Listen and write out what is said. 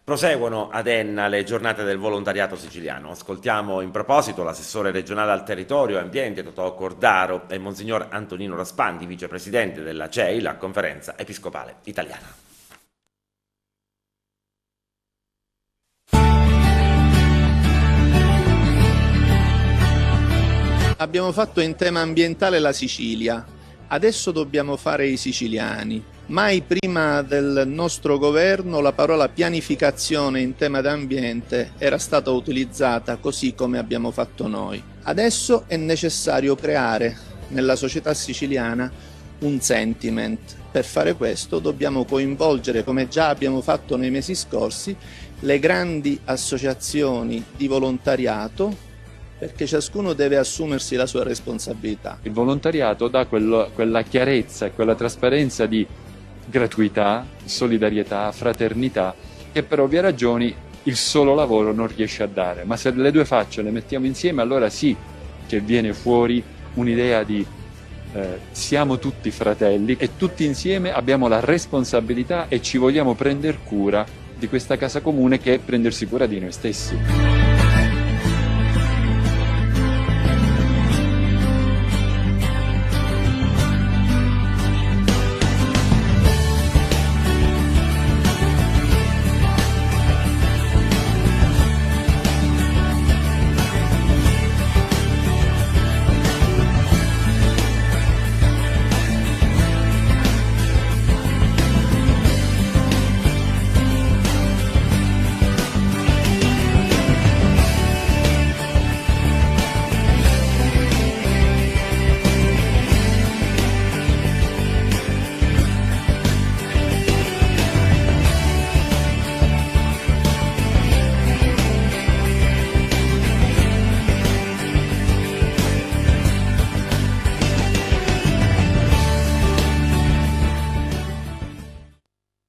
Proseguono ad Enna le giornate del volontariato siciliano. Ascoltiamo in proposito l'assessore regionale al territorio e ambiente Totò Cordaro e Monsignor Antonino Raspandi, vicepresidente della CEI, la Conferenza Episcopale Italiana. Abbiamo fatto in tema ambientale la Sicilia, adesso dobbiamo fare i siciliani. Mai prima del nostro governo la parola pianificazione in tema d'ambiente era stata utilizzata così come abbiamo fatto noi. Adesso è necessario creare nella società siciliana un sentiment. Per fare questo dobbiamo coinvolgere, come già abbiamo fatto nei mesi scorsi, le grandi associazioni di volontariato, perché ciascuno deve assumersi la sua responsabilità. Il volontariato dà quella chiarezza e quella trasparenza di gratuità, solidarietà, fraternità, che per ovvie ragioni il solo lavoro non riesce a dare. Ma se le due facce le mettiamo insieme, allora sì che viene fuori un'idea di siamo tutti fratelli e tutti insieme abbiamo la responsabilità e ci vogliamo prendere cura di questa casa comune che è prendersi cura di noi stessi.